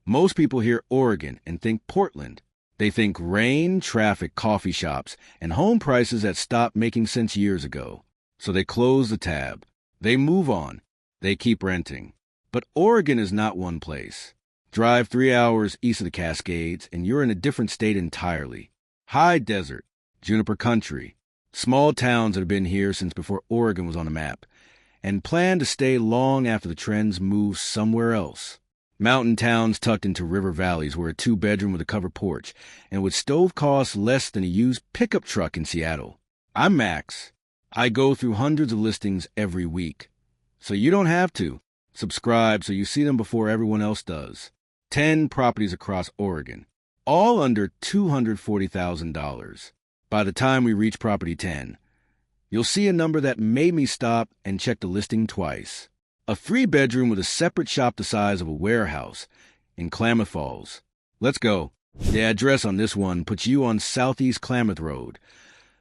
Most people hear Oregon and think Portland. They think rain, traffic, coffee shops, and home prices that stopped making sense years ago. So they close the tab. They move on. They keep renting. But Oregon is not one place. Drive 3 hours east of the Cascades, and you're in a different state entirely. High desert, juniper country, small towns that have been here since before Oregon was on the map, and plan to stay long after the trends move somewhere else. Mountain towns tucked into river valleys where a 2-bedroom with a covered porch and with stove costs less than a used pickup truck in Seattle. I'm Max. I go through hundreds of listings every week. So you don't have to. Subscribe so you see them before everyone else does. 10 properties across Oregon, all under $240,000. By the time we reach property 10, you'll see a number that made me stop and check the listing twice. A 3-bedroom with a separate shop the size of a warehouse in Klamath Falls. Let's go. The address on this one puts you on Southeast Klamath Road,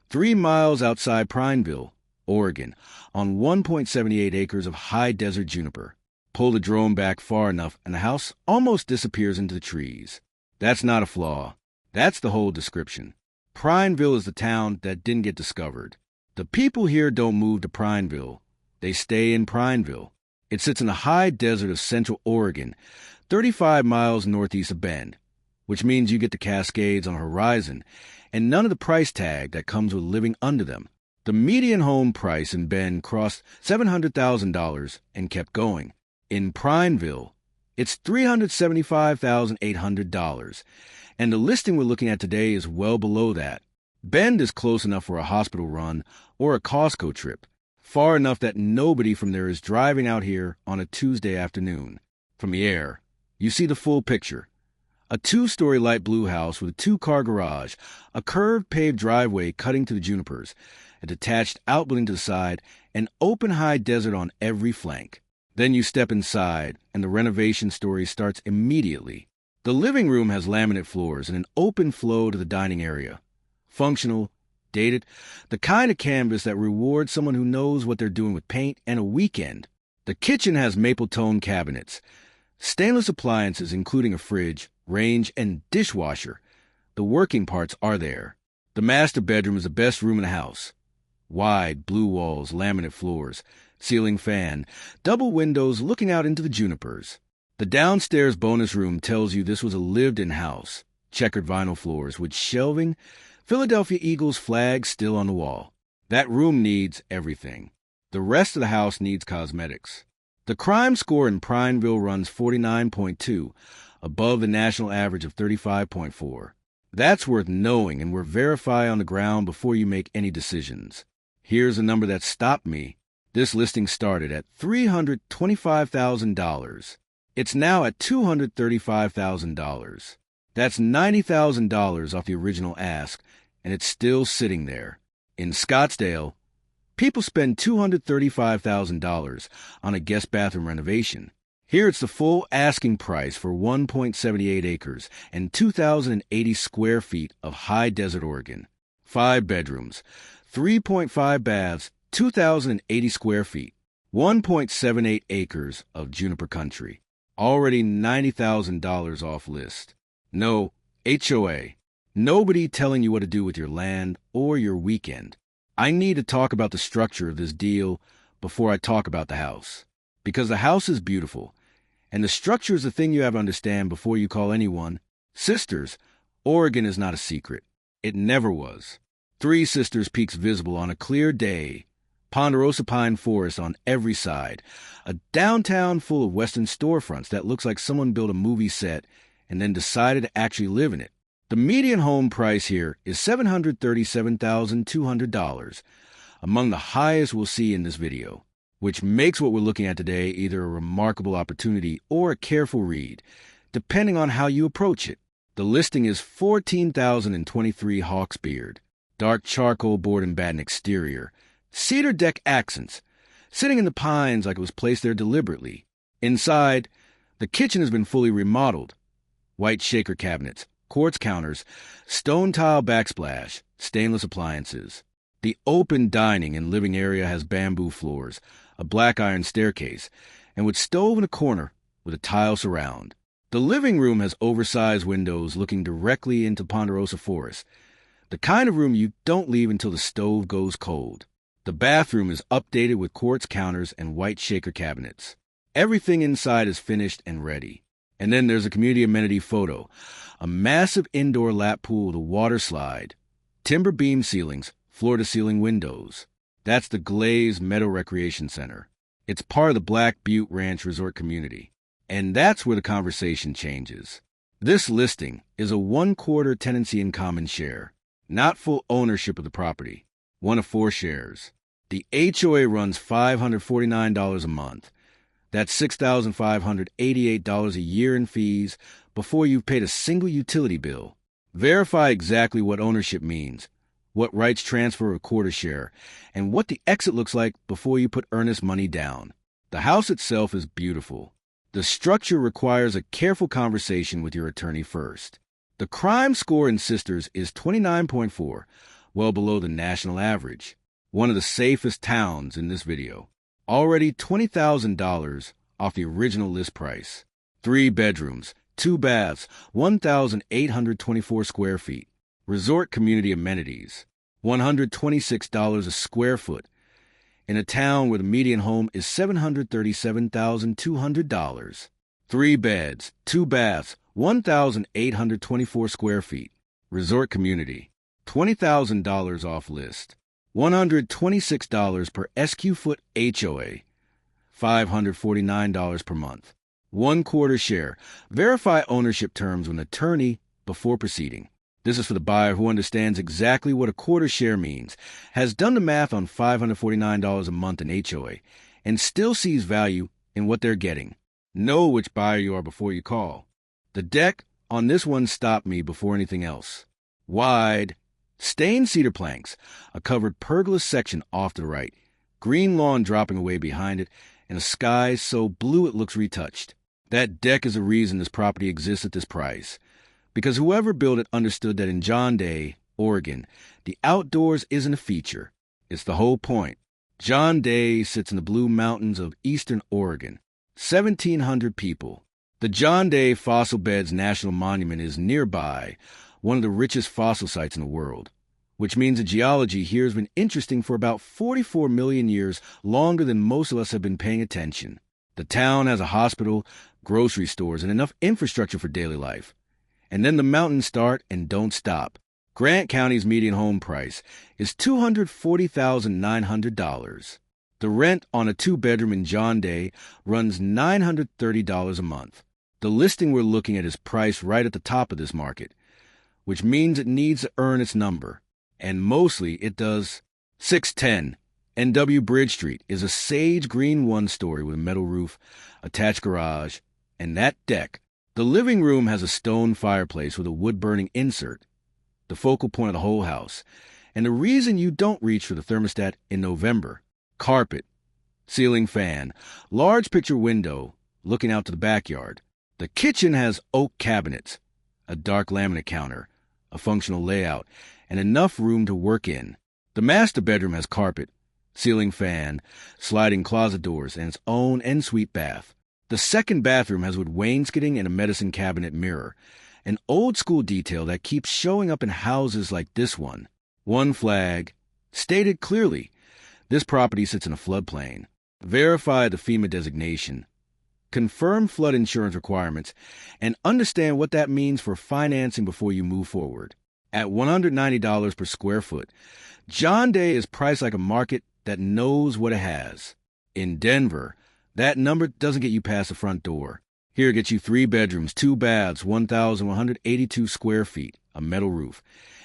3 miles outside Prineville, Oregon, on 1.78 acres of high desert juniper. Pull the drone back far enough and the house almost disappears into the trees. That's not a flaw. That's the whole description. Prineville is the town that didn't get discovered. The people here don't move to Prineville. They stay in Prineville. It sits in the high desert of central Oregon, 35 miles northeast of Bend, which means you get the Cascades on the horizon and none of the price tag that comes with living under them. The median home price in Bend crossed $700,000 and kept going. In Prineville, it's $375,800, and the listing we're looking at today is well below that. Bend is close enough for a hospital run or a Costco trip, far enough that nobody from there is driving out here on a Tuesday afternoon. From the air, you see the full picture. A 2-story light blue house with a 2-car garage, a curved paved driveway cutting to the junipers, a detached outbuilding to the side, and open high desert on every flank. Then you step inside, and the renovation story starts immediately. The living room has laminate floors and an open flow to the dining area. Functional, dated, the kind of canvas that rewards someone who knows what they're doing with paint and a weekend. The kitchen has maple tone cabinets, stainless appliances including a fridge, range, and dishwasher. The working parts are there. The master bedroom is the best room in the house. Wide blue walls, laminate floors, ceiling fan, double windows looking out into the junipers. The downstairs bonus room tells you this was a lived-in house. Checkered vinyl floors with shelving, Philadelphia Eagles flag still on the wall. That room needs everything. The rest of the house needs cosmetics. The crime score in Prineville runs 49.2, above the national average of 35.4. That's worth knowing and will verify on the ground before you make any decisions. Here's a number that stopped me. This listing started at $325,000. It's now at $235,000. That's $90,000 off the original ask, and it's still sitting there. In Scottsdale, people spend $235,000 on a guest bathroom renovation. Here it's the full asking price for 1.78 acres and 2,080 square feet of high desert Oregon. 5 bedrooms, 3.5 baths, 2,080 square feet, 1.78 acres of juniper country. Already $90,000 off list. No HOA. Nobody telling you what to do with your land or your weekend. I need to talk about the structure of this deal before I talk about the house. Because the house is beautiful, and the structure is the thing you have to understand before you call anyone. Sisters, Oregon is not a secret. It never was. 3 Sisters peaks visible on a clear day. Ponderosa pine forest on every side. A downtown full of western storefronts that looks like someone built a movie set and then decided to actually live in it. The median home price here is $737,200, among the highest we'll see in this video, which makes what we're looking at today either a remarkable opportunity or a careful read, depending on how you approach it. The listing is 14,023 Hawksbeard, dark charcoal board and batten exterior, cedar deck accents, sitting in the pines like it was placed there deliberately. Inside, the kitchen has been fully remodeled. White shaker cabinets, quartz counters, stone tile backsplash, stainless appliances. The open dining and living area has bamboo floors, a black iron staircase, and with stove in a corner with a tile surround. The living room has oversized windows looking directly into Ponderosa Forest, the kind of room you don't leave until the stove goes cold. The bathroom is updated with quartz counters and white shaker cabinets. Everything inside is finished and ready. And then there's a community amenity photo, a massive indoor lap pool with a water slide, timber beam ceilings, floor-to-ceiling windows. That's the Glazed Meadow Recreation Center. It's part of the Black Butte Ranch Resort community. And that's where the conversation changes. This listing is a 1/4 tenancy in common share, not full ownership of the property, one of 4 shares. The HOA runs $549 a month. That's $6,588 a year in fees before you've paid a single utility bill. Verify exactly what ownership means, what rights transfer or quarter share, and what the exit looks like before you put earnest money down. The house itself is beautiful. The structure requires a careful conversation with your attorney first. The crime score in Sisters is 29.4, well below the national average. One of the safest towns in this video. Already $20,000 off the original list price. 3 bedrooms, 2 baths, 1,824 square feet. Resort community amenities. $126 a square foot. In a town where the median home is $737,200. 3 beds, 2 baths, 1,824 square feet. Resort community. $20,000 off list. $126 per SQ foot HOA. $549 per month. 1/4 share. Verify ownership terms with an attorney before proceeding. This is for the buyer who understands exactly what a quarter share means, has done the math on $549 a month in HOA, and still sees value in what they're getting. Know which buyer you are before you call. The deck on this one stopped me before anything else. Wide, stained cedar planks, a covered pergola section off to the right, green lawn dropping away behind it, and a sky so blue it looks retouched. That deck is the reason this property exists at this price. Because whoever built it understood that in John Day, Oregon, the outdoors isn't a feature. It's the whole point. John Day sits in the Blue Mountains of eastern Oregon. 1,700 people. The John Day Fossil Beds National Monument is nearby, one of the richest fossil sites in the world, which means the geology here has been interesting for about 44 million years, longer than most of us have been paying attention. The town has a hospital, grocery stores, and enough infrastructure for daily life. And then the mountains start and don't stop. Grant County's median home price is $240,900. The rent on a 2-bedroom in John Day runs $930 a month. The listing we're looking at is priced right at the top of this market, which means it needs to earn its number. And mostly it does. 610 NW Bridge Street is a sage green 1-story with a metal roof, attached garage, and that deck. The living room has a stone fireplace with a wood-burning insert, the focal point of the whole house, and the reason you don't reach for the thermostat in November. Carpet, ceiling fan, large picture window looking out to the backyard. The kitchen has oak cabinets, a dark laminate counter, a functional layout, and enough room to work in. The master bedroom has carpet, ceiling fan, sliding closet doors, and its own ensuite bath. The second bathroom has wood wainscoting and a medicine cabinet mirror, an old-school detail that keeps showing up in houses like this one. One flag, stated clearly, this property sits in a floodplain. Verify the FEMA designation. Confirm flood insurance requirements, and understand what that means for financing before you move forward. At $190 per square foot, John Day is priced like a market that knows what it has. In Denver, that number doesn't get you past the front door. Here it gets you 3 bedrooms, 2 baths, 1,182 square feet, a metal roof,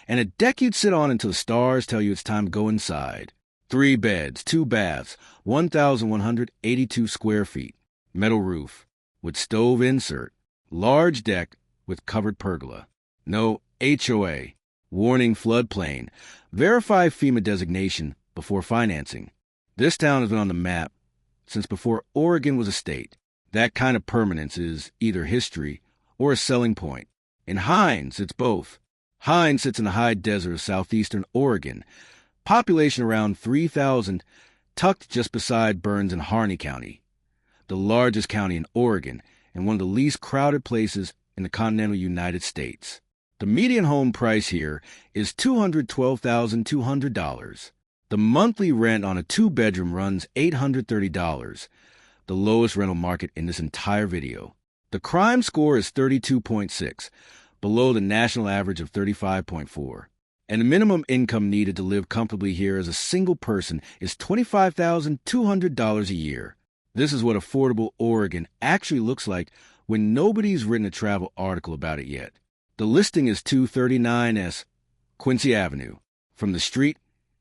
and a deck you'd sit on until the stars tell you it's time to go inside. 3 beds, 2 baths, 1,182 square feet, metal roof, with stove insert, large deck with covered pergola. No HOA. Warning floodplain. Verify FEMA designation before financing. This town has been on the map since before Oregon was a state. That kind of permanence is either history or a selling point. In Hines, it's both. Hines sits in the high desert of southeastern Oregon, population around 3,000, tucked just beside Burns and Harney County, the largest county in Oregon, and one of the least crowded places in the continental United States. The median home price here is $212,200. The monthly rent on a two-bedroom runs $830, the lowest rental market in this entire video. The crime score is 32.6, below the national average of 35.4. And the minimum income needed to live comfortably here as a single person is $25,200 a year. This is what affordable Oregon actually looks like when nobody's written a travel article about it yet. The listing is 239S Quincy Avenue. From the street,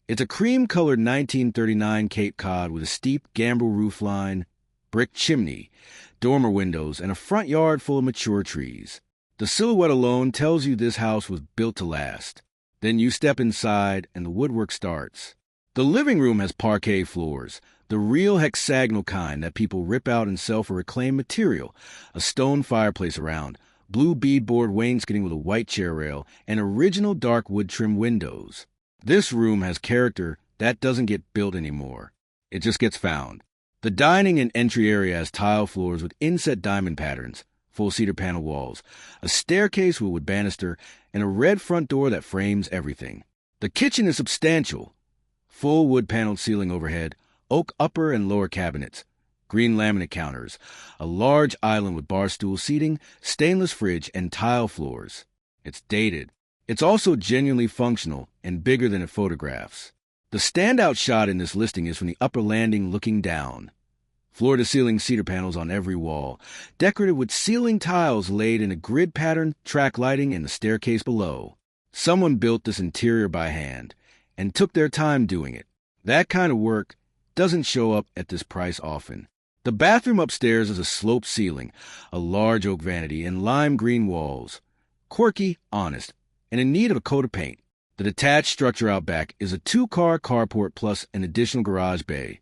it's a cream-colored 1939 Cape Cod with a steep gambrel roofline, brick chimney, dormer windows, and a front yard full of mature trees. The silhouette alone tells you this house was built to last. Then you step inside and the woodwork starts. The living room has parquet floors, the real hexagonal kind that people rip out and sell for reclaimed material, a stone fireplace around, blue beadboard wainscoting with a white chair rail, and original dark wood trim windows. This room has character that doesn't get built anymore. It just gets found. The dining and entry area has tile floors with inset diamond patterns, full cedar panel walls, a staircase with wood banister, and a red front door that frames everything. The kitchen is substantial. Full wood-paneled ceiling overhead, oak upper and lower cabinets, green laminate counters, a large island with bar stool seating, stainless fridge, and tile floors. It's dated. It's also genuinely functional and bigger than it photographs. The standout shot in this listing is from the upper landing looking down. Floor-to-ceiling cedar panels on every wall, decorated with ceiling tiles laid in a grid pattern, track lighting, and the staircase below. Someone built this interior by hand and took their time doing it. That kind of work doesn't show up at this price often. The bathroom upstairs is a sloped ceiling, a large oak vanity, and lime green walls. Quirky, honest, and in need of a coat of paint. The detached structure out back is a two-car carport plus an additional garage bay.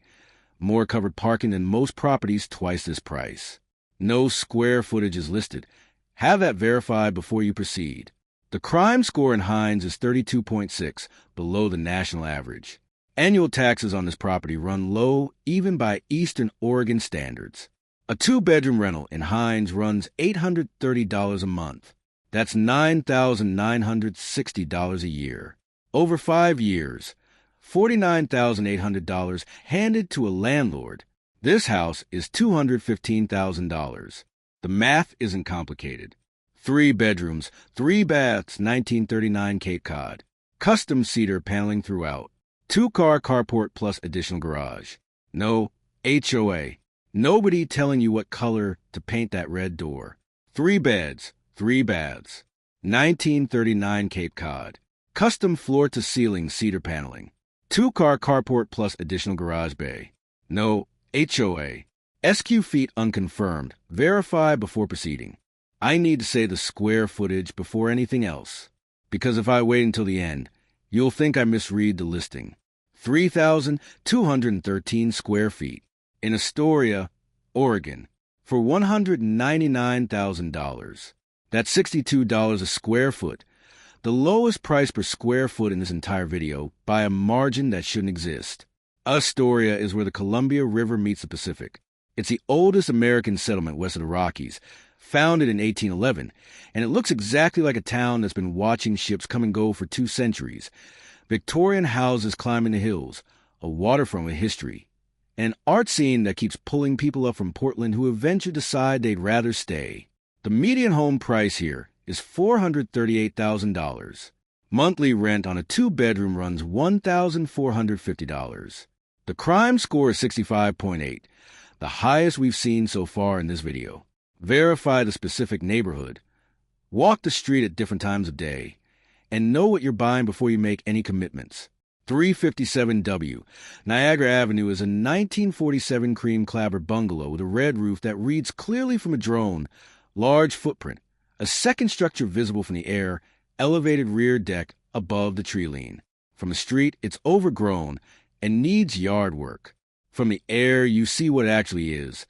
More covered parking than most properties, twice this price. No square footage is listed. Have that verified before you proceed. The crime score in Hines is 32.6, below the national average. Annual taxes on this property run low even by Eastern Oregon standards. A two-bedroom rental in Hines runs $830 a month. That's $9,960 a year. Over 5 years, $49,800 handed to a landlord. This house is $215,000. The math isn't complicated. 3 bedrooms, 3 baths, 1939 Cape Cod. Custom cedar paneling throughout. 2-car carport plus additional garage. No HOA. Nobody telling you what color to paint that red door. 3 beds, 3 baths. 1939 Cape Cod. Custom floor-to-ceiling cedar paneling. 2-car carport plus additional garage bay. No HOA. SQ feet unconfirmed. Verify before proceeding. I need to say the square footage before anything else, because if I wait until the end, you'll think I misread the listing. 3,213 square feet in Astoria, Oregon, for $199,000. That's $62 a square foot, the lowest price per square foot in this entire video by a margin that shouldn't exist. Astoria is where the Columbia River meets the Pacific. It's the oldest American settlement west of the Rockies, founded in 1811, and it looks exactly like a town that's been watching ships come and go for 2 centuries. Victorian houses climbing the hills, a waterfront with history, and an art scene that keeps pulling people up from Portland who eventually decide they'd rather stay. The median home price here is $438,000. Monthly rent on a 2-bedroom runs $1,450. The crime score is 65.8, the highest we've seen so far in this video. Verify the specific neighborhood. Walk the street at different times of day, and know what you're buying before you make any commitments. 357W. Niagara Avenue is a 1947 cream clapboard bungalow with a red roof that reads clearly from a drone, large footprint, a second structure visible from the air, elevated rear deck above the tree lean. From the street, it's overgrown and needs yard work. From the air, you see what it actually is.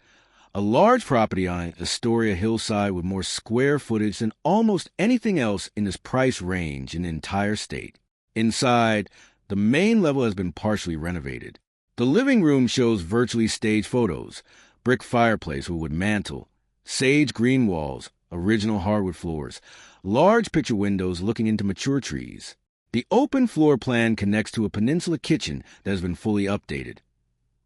A large property on an Astoria hillside with more square footage than almost anything else in this price range in the entire state. Inside, the main level has been partially renovated. The living room shows virtually staged photos, brick fireplace with wood mantel, Sage green walls, original hardwood floors, large picture windows looking into mature trees. The open floor plan connects to a peninsula kitchen that has been fully updated.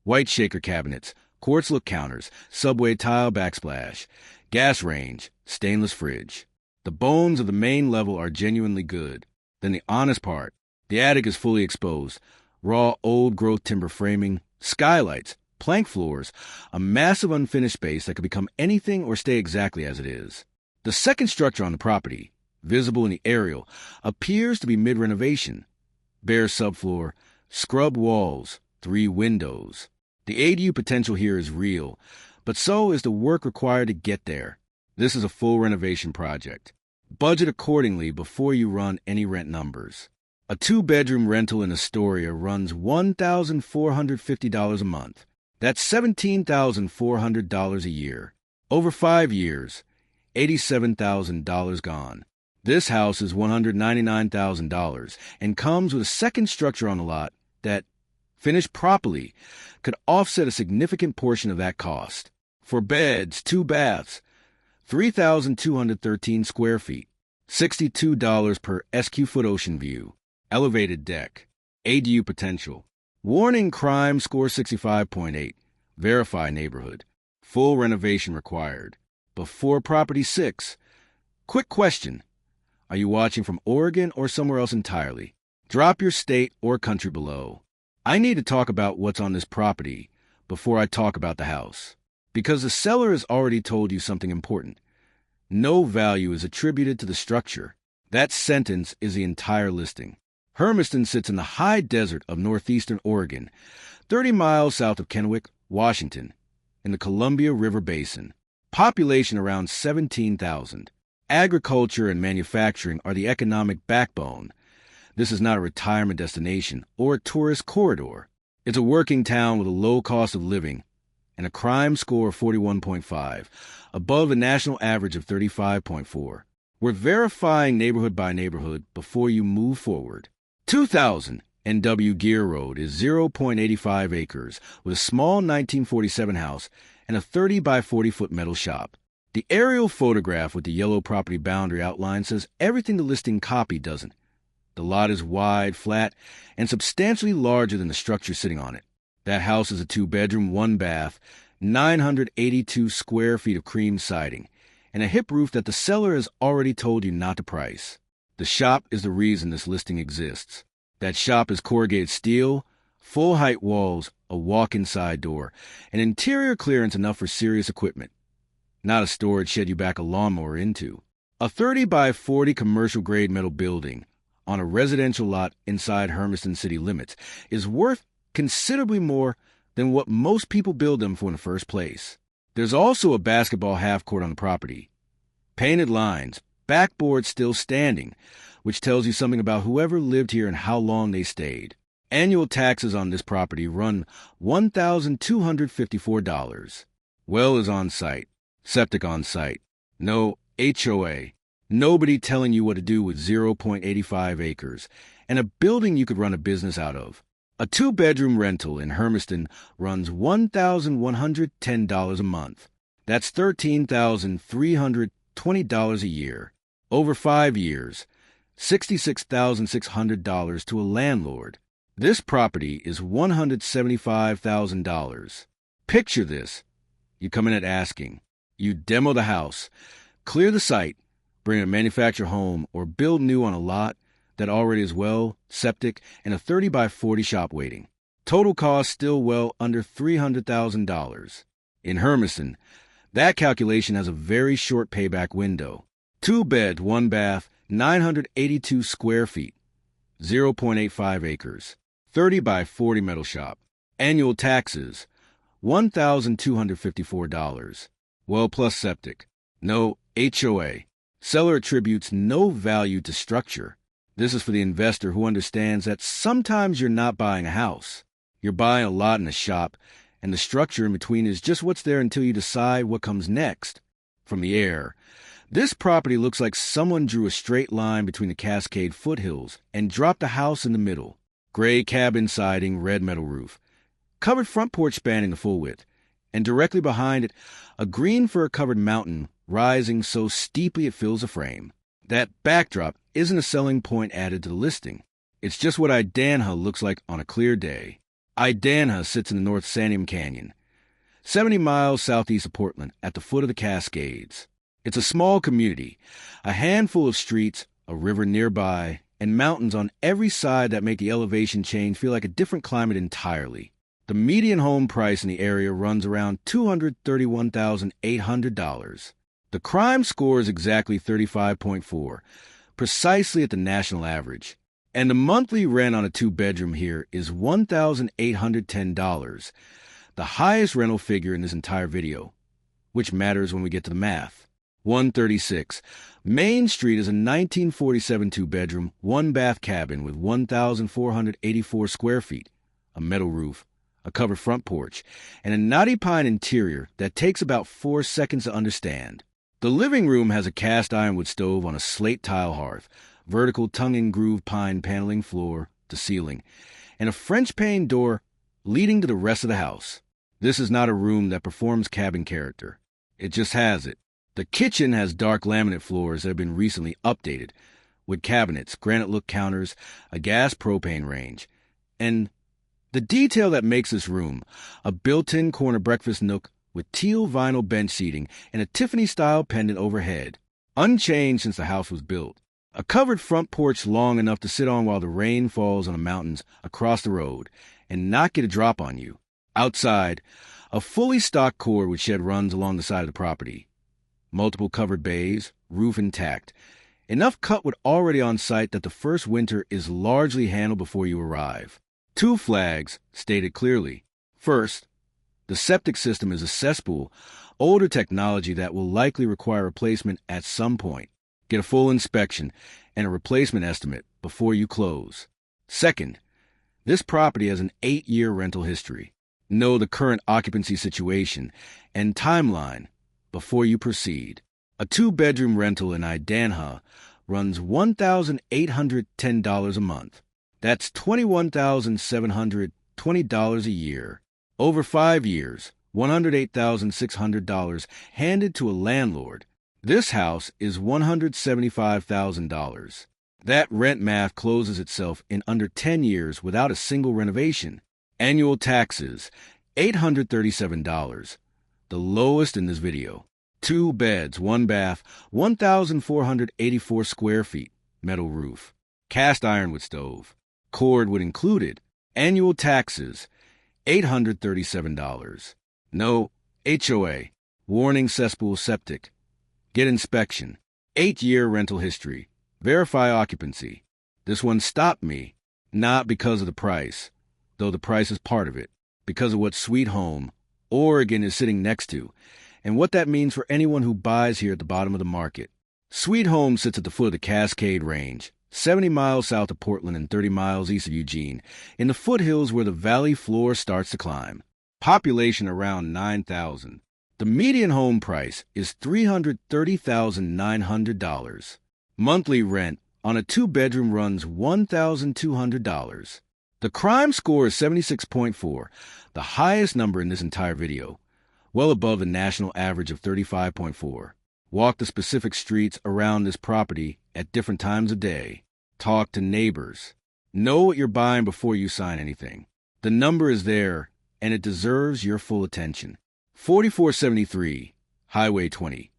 White shaker cabinets, quartz look counters, subway tile backsplash, gas range, stainless fridge. The bones of the main level are genuinely good. Then the honest part, the attic is fully exposed. Raw old-growth timber framing, skylights, plank floors, a massive unfinished space that could become anything or stay exactly as it is. The second structure on the property, visible in the aerial, appears to be mid-renovation. Bare subfloor, scrubbed walls, 3 windows. The ADU potential here is real, but so is the work required to get there. This is a full renovation project. Budget accordingly before you run any rent numbers. A 2-bedroom rental in Astoria runs $1,450 a month. That's $17,400 a year. Over 5 years, $87,000 gone. This house is $199,000 and comes with a second structure on the lot that, finished properly, could offset a significant portion of that cost. 4 beds, 2 baths, 3,213 square feet, $62 per SQ foot ocean view, elevated deck, ADU potential. Warning crime score 65.8, verify neighborhood, full renovation required. Before property 6. Quick question. Are you watching from Oregon or somewhere else entirely? Drop your state or country below. I need to talk about what's on this property before I talk about the house, because the seller has already told you something important. No value is attributed to the structure. That sentence is the entire listing. Hermiston sits in the high desert of northeastern Oregon, 30 miles south of Kennewick, Washington, in the Columbia River Basin. Population around 17,000. Agriculture and manufacturing are the economic backbone. This is not a retirement destination or a tourist corridor. It's a working town with a low cost of living and a crime score of 41.5, above the national average of 35.4. We're verifying neighborhood by neighborhood before you move forward. 2000 NW Gear Road is 0.85 acres with a small 1947 house and a 30 by 40 foot metal shop. The aerial photograph with the yellow property boundary outline says everything the listing copy doesn't. The lot is wide, flat, and substantially larger than the structure sitting on it. That house is a 2-bedroom, 1-bath, 982 square feet of cream siding, and a hip roof that the seller has already told you not to price. The shop is the reason this listing exists. That shop is corrugated steel, full-height walls, a walk-in side door, and interior clearance enough for serious equipment. Not a storage shed you back a lawnmower into. A 30 by 40 commercial-grade metal building on a residential lot inside Hermiston city limits is worth considerably more than what most people build them for in the first place. There's also a basketball half-court on the property. Painted lines, backboard still standing, which tells you something about whoever lived here and how long they stayed. Annual taxes on this property run $1,254. Well is on site. Septic on site. No HOA. Nobody telling you what to do with 0.85 acres. And a building you could run a business out of. A 2-bedroom rental in Hermiston runs $1,110 a month. That's $13,320 a year. Over 5 years, $66,600 to a landlord. This property is $175,000. Picture this. You come in at asking. You demo the house, clear the site, bring a manufactured home, or build new on a lot that already is well, septic, and a 30 by 40 shop waiting. Total cost still well under $300,000. In Hermiston, that calculation has a very short payback window. 2-bed, 1-bath, 982 square feet, 0.85 acres, 30 by 40 metal shop. Annual taxes, $1,254. Well plus septic. No HOA. Seller attributes no value to structure. This is for the investor who understands that sometimes you're not buying a house. You're buying a lot in a shop, and the structure in between is just what's there until you decide what comes next. From the air, this property looks like someone drew a straight line between the Cascade foothills and dropped a house in the middle. Gray cabin siding, red metal roof. Covered front porch spanning the full width. And directly behind it, a green fir-covered mountain rising so steeply it fills the frame. That backdrop isn't a selling point added to the listing. It's just what Idanha looks like on a clear day. Idanha sits in the North Santiam Canyon, 70 miles southeast of Portland, at the foot of the Cascades. It's a small community, a handful of streets, a river nearby, and mountains on every side that make the elevation change feel like a different climate entirely. The median home price in the area runs around $231,800. The crime score is exactly 35.4, precisely at the national average. And the monthly rent on a two-bedroom here is $1,810, the highest rental figure in this entire video, which matters when we get to the math. 136. Main Street is a 1947 two-bedroom, one-bath cabin with 1,484 square feet, a metal roof, a covered front porch, and a knotty pine interior that takes about 4 seconds to understand. The living room has a cast ironwood stove on a slate tile hearth, vertical tongue-and-groove pine paneling floor to ceiling, and a French pane door leading to the rest of the house. This is not a room that performs cabin character. It just has it. The kitchen has dark laminate floors that have been recently updated, with cabinets, granite-look counters, a gas propane range, and the detail that makes this room, a built-in corner breakfast nook with teal vinyl bench seating and a Tiffany-style pendant overhead, unchanged since the house was built. A covered front porch long enough to sit on while the rain falls on the mountains across the road and not get a drop on you. Outside, a fully stocked cordwood shed runs along the side of the property. Multiple covered bays, roof intact. Enough cutwood already on site that the first winter is largely handled before you arrive. 2 flags stated clearly. First, the septic system is a cesspool, older technology that will likely require replacement at some point. Get a full inspection and a replacement estimate before you close. Second, this property has an 8-year rental history. Know the current occupancy situation and timeline before you proceed. A 2-bedroom rental in Idanha runs $1,810 a month. That's $21,720 a year. Over 5 years, $108,600 handed to a landlord. This house is $175,000. That rent math closes itself in under 10 years without a single renovation. Annual taxes, $837, the lowest in this video. 2 beds, 1 bath, 1,484 square feet, metal roof, cast ironwood stove, cordwood included. Annual taxes, $837. No HOA, warning cesspool septic. Get inspection. 8-year rental history. Verify occupancy. This one stopped me, not because of the price, though the price is part of it, because of what Sweet Home, Oregon, is sitting next to, and what that means for anyone who buys here at the bottom of the market. Sweet Home sits at the foot of the Cascade Range, 70 miles south of Portland and 30 miles east of Eugene, in the foothills where the valley floor starts to climb. Population around 9,000. The median home price is $330,900. Monthly rent on a 2-bedroom runs $1,200. The crime score is 76.4, the highest number in this entire video, well above the national average of 35.4. Walk the specific streets around this property at different times of day. Talk to neighbors. Know what you're buying before you sign anything. The number is there, and it deserves your full attention. 4473, Highway 20,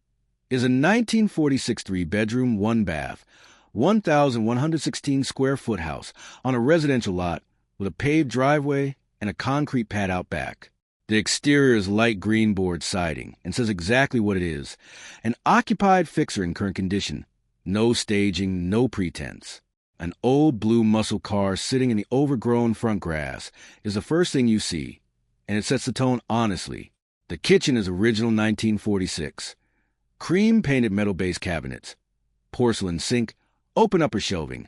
is a 1946 3-bedroom, 1-bath, 1,116 square foot house on a residential lot with a paved driveway and a concrete pad out back. The exterior is light green board siding and says exactly what it is. An occupied fixer in current condition. No staging, no pretense. An old blue muscle car sitting in the overgrown front grass is the first thing you see, and it sets the tone honestly. The kitchen is original 1946. Cream-painted metal-based cabinets, porcelain sink, open upper shelving,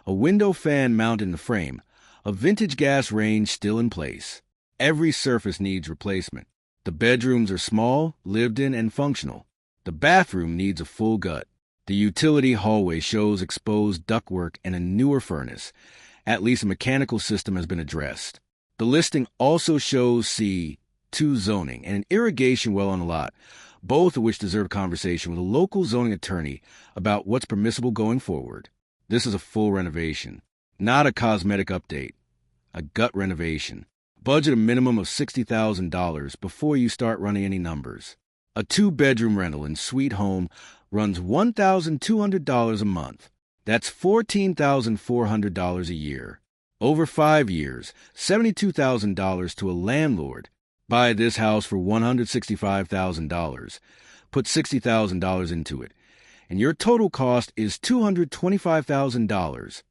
a window fan mounted in the frame, a vintage gas range still in place. Every surface needs replacement. The bedrooms are small, lived in, and functional. The bathroom needs a full gut. The utility hallway shows exposed ductwork and a newer furnace. At least a mechanical system has been addressed. The listing also shows 2 zoning, and an irrigation well on the lot, both of which deserve a conversation with a local zoning attorney about what's permissible going forward. This is a full renovation, not a cosmetic update, a gut renovation. Budget a minimum of $60,000 before you start running any numbers. A 2-bedroom rental in Sweet Home runs $1,200 a month. That's $14,400 a year. Over 5 years, $72,000 to a landlord. Buy this house for $165,000. Put $60,000 into it, and your total cost is $225,000.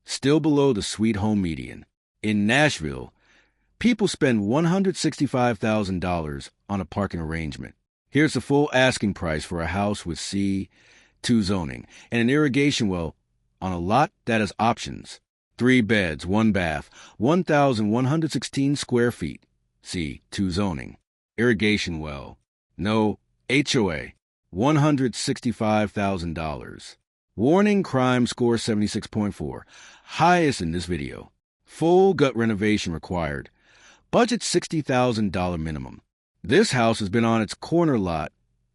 Still below the Sweet Home median. In Nashville, people spend $165,000 on a parking arrangement. Here's the full asking price for a house with C2 zoning and an irrigation well on a lot that has options. 3 beds, 1 bath, 1,116 square feet. C2 zoning. Irrigation well. No HOA. $165,000. Warning, crime score 76.4. Highest in this video. Full gut renovation required. Budget $60,000 minimum. This house has been on its corner lot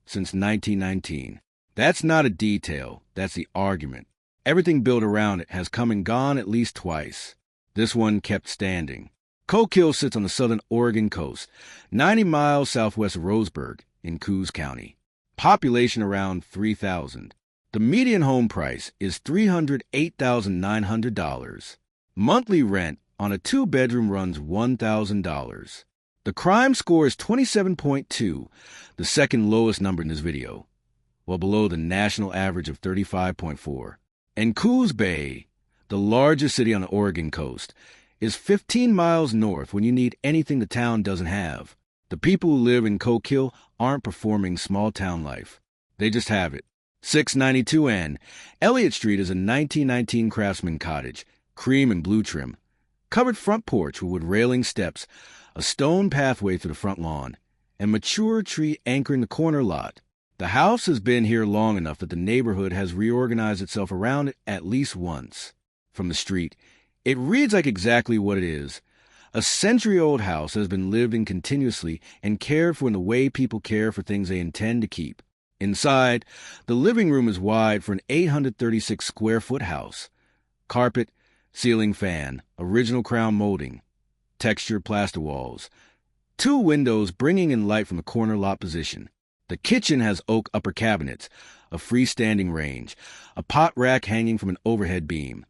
since 1919. That's not a detail, that's the argument. Everything built around it has come and gone at least twice. This one kept standing. Coquille sits on the southern Oregon coast, 90 miles southwest of Roseburg in Coos County. Population around 3,000. The median home price is $308,900. Monthly rent on a 2-bedroom runs $1,000. The crime score is 27.2, the second lowest number in this video, well below the national average of 35.4. And Coos Bay, the largest city on the Oregon coast, is 15 miles north when you need anything the town doesn't have. The people who live in Coquille aren't performing small-town life. They just have it. 692N. Elliott Street is a 1919 craftsman cottage, cream and blue trim. Covered front porch with wood railing steps, a stone pathway through the front lawn, and mature tree anchoring the corner lot. The house has been here long enough that the neighborhood has reorganized itself around it at least once. From the street, it reads like exactly what it is. A century-old house that has been lived in continuously and cared for in the way people care for things they intend to keep. Inside, the living room is wide for an 836-square-foot house. Carpet, ceiling fan, original crown molding, textured plaster walls. 2 windows bringing in light from the corner lot position. The kitchen has oak upper cabinets, a freestanding range, a pot rack hanging from an overhead beam,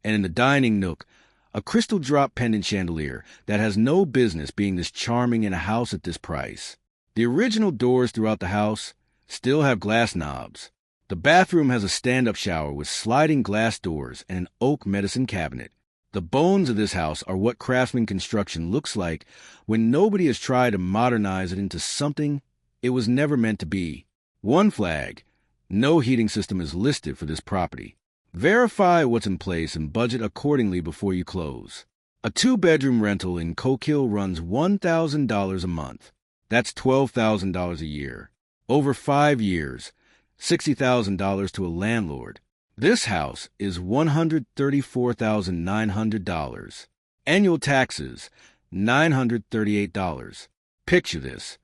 and in the dining nook, a crystal drop pendant chandelier that has no business being this charming in a house at this price. The original doors throughout the house still have glass knobs. The bathroom has a stand-up shower with sliding glass doors and an oak medicine cabinet. The bones of this house are what craftsman construction looks like when nobody has tried to modernize it into something it was never meant to be. One flag: no heating system is listed for this property. Verify what's in place and budget accordingly before you close. A 2-bedroom rental in Coquille runs $1,000 a month. That's $12,000 a year. Over 5 years, $60,000 to a landlord. This house is $134,900. Annual taxes, $938. Picture this.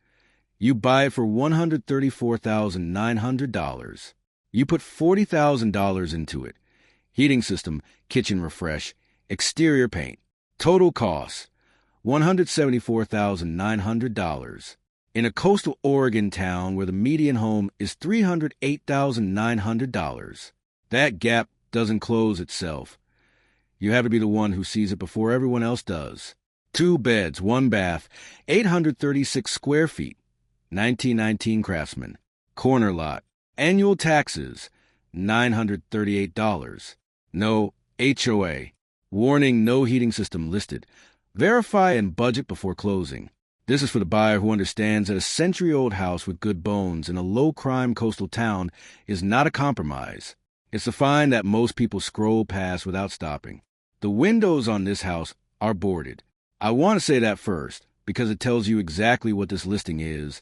You buy it for $134,900. You put $40,000 into it. Heating system, kitchen refresh, exterior paint. Total cost, $174,900. In a coastal Oregon town where the median home is $308,900. That gap doesn't close itself. You have to be the one who sees it before everyone else does. 2 beds, 1 bath, 836 square feet. 1919 craftsman. Corner lot. Annual taxes, $938. No HOA. Warning, no heating system listed. Verify and budget before closing. This is for the buyer who understands that a century-old house with good bones in a low-crime coastal town is not a compromise. It's a find that most people scroll past without stopping. The windows on this house are boarded. I want to say that first, because it tells you exactly what this listing is,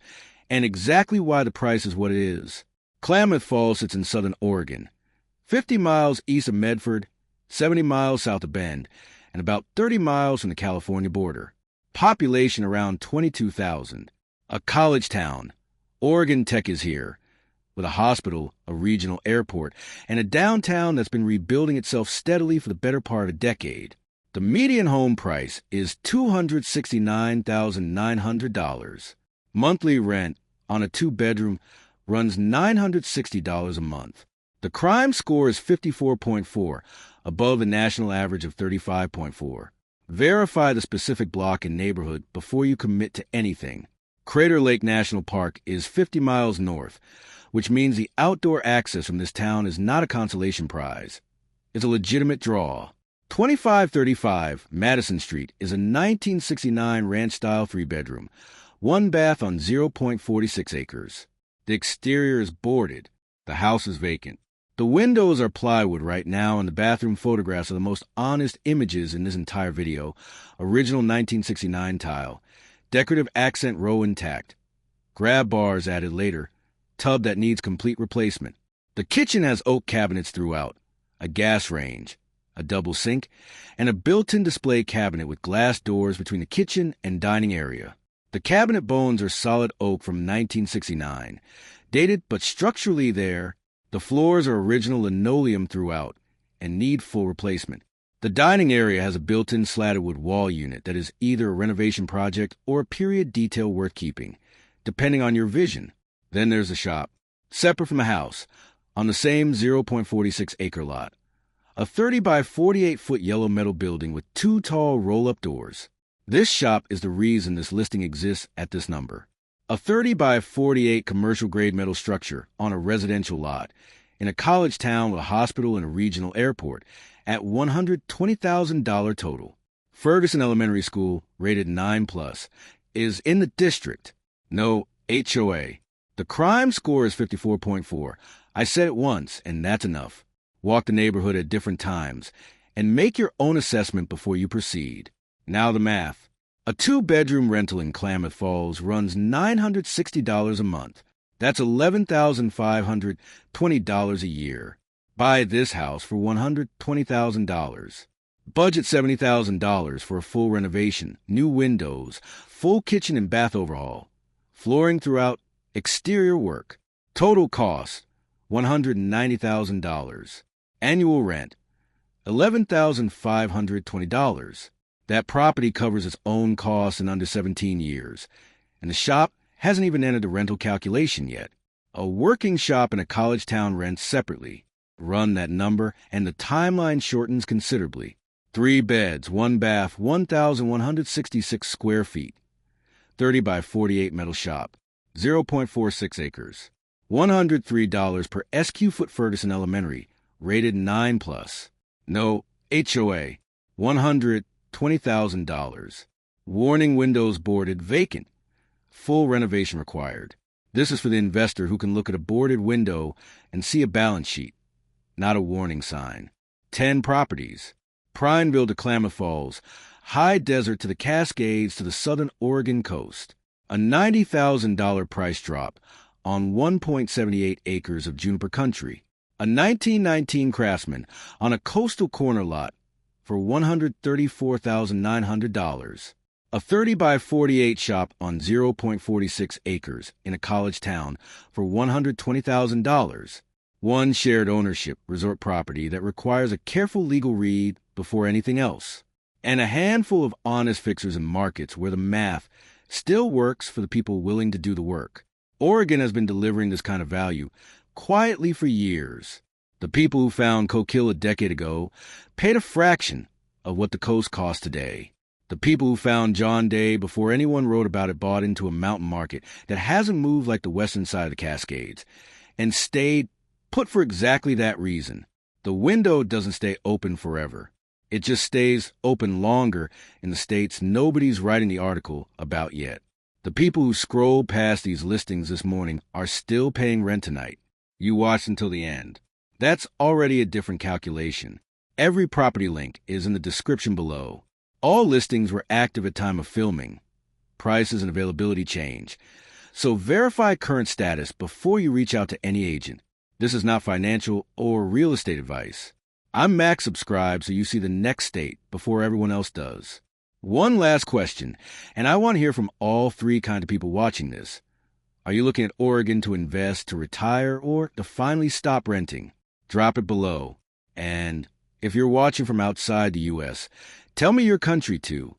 and exactly why the price is what it is. Klamath Falls sits in southern Oregon, 50 miles east of Medford, 70 miles south of Bend, and about 30 miles from the California border. Population around 22,000. A college town. Oregon Tech is here, with a hospital, a regional airport, and a downtown that's been rebuilding itself steadily for the better part of a decade. The median home price is $269,900. Monthly rent on a two-bedroom runs $960 a month. The crime score is 54.4, above the national average of 35.4. Verify the specific block and neighborhood before you commit to anything. Crater Lake National Park is 50 miles north, which means the outdoor access from this town is not a consolation prize. It's a legitimate draw. 2535 Madison Street is a 1969 ranch-style three-bedroom, one bath on 0.46 acres. The exterior is boarded. The house is vacant. The windows are plywood right now, and the bathroom photographs are the most honest images in this entire video. Original 1969 tile. Decorative accent row intact. Grab bars added later. Tub that needs complete replacement. The kitchen has oak cabinets throughout. A gas range. A double sink. And a built-in display cabinet with glass doors between the kitchen and dining area. The cabinet bones are solid oak from 1969. Dated but structurally there. The floors are original linoleum throughout and need full replacement. The dining area has a built-in slatted wood wall unit that is either a renovation project or a period detail worth keeping, depending on your vision. Then there's the shop, separate from the house, on the same 0.46 acre lot. A 30 by 48-foot yellow metal building with two tall roll-up doors. This shop is the reason this listing exists at this number. A 30 by 48 commercial-grade metal structure on a residential lot in a college town with a hospital and a regional airport at $120,000 total. Ferguson Elementary School, rated 9+, is in the district. No HOA. The crime score is 54.4. I said it once, and that's enough. Walk the neighborhood at different times and make your own assessment before you proceed. Now the math. A two-bedroom rental in Klamath Falls runs $960 a month. That's $11,520 a year. Buy this house for $120,000. Budget $70,000 for a full renovation, new windows, full kitchen and bath overhaul, flooring throughout, exterior work. Total cost, $190,000. Annual rent, $11,520. That property covers its own costs in under 17 years, and the shop hasn't even entered the rental calculation yet. A working shop in a college town rents separately. Run that number, and the timeline shortens considerably. 3 beds, 1 bath, 1,166 square feet. 30 by 48 metal shop, 0.46 acres. $103 per SQ foot Ferguson Elementary, rated 9+. No HOA, $120,000. Warning windows boarded, vacant. Full renovation required. This is for the investor who can look at a boarded window and see a balance sheet, not a warning sign. 10 properties. Prineville to Klamath Falls, high desert to the Cascades to the southern Oregon coast. A $90,000 price drop on 1.78 acres of juniper country. A 1919 Craftsman on a coastal corner lot for $134,900. A 30 by 48 shop on 0.46 acres in a college town for $120,000. One shared ownership resort property that requires a careful legal read before anything else. And a handful of honest fixers in markets where the math still works for the people willing to do the work. Oregon has been delivering this kind of value quietly for years. The people who found Coquille a decade ago paid a fraction of what the coast costs today. The people who found John Day before anyone wrote about it bought into a mountain market that hasn't moved like the western side of the Cascades and stayed put for exactly that reason. The window doesn't stay open forever. It just stays open longer in the states nobody's writing the article about yet. The people who scrolled past these listings this morning are still paying rent tonight. You watched until the end. That's already a different calculation. Every property link is in the description below. All listings were active at time of filming. Prices and availability change. So verify current status before you reach out to any agent. This is not financial or real estate advice. I'm Max subscribed so you see the next state before everyone else does. One last question, and I want to hear from all three kind of people watching this. Are you looking at Oregon to invest, to retire, or to finally stop renting? Drop it below. And if you're watching from outside the U.S., tell me your country too.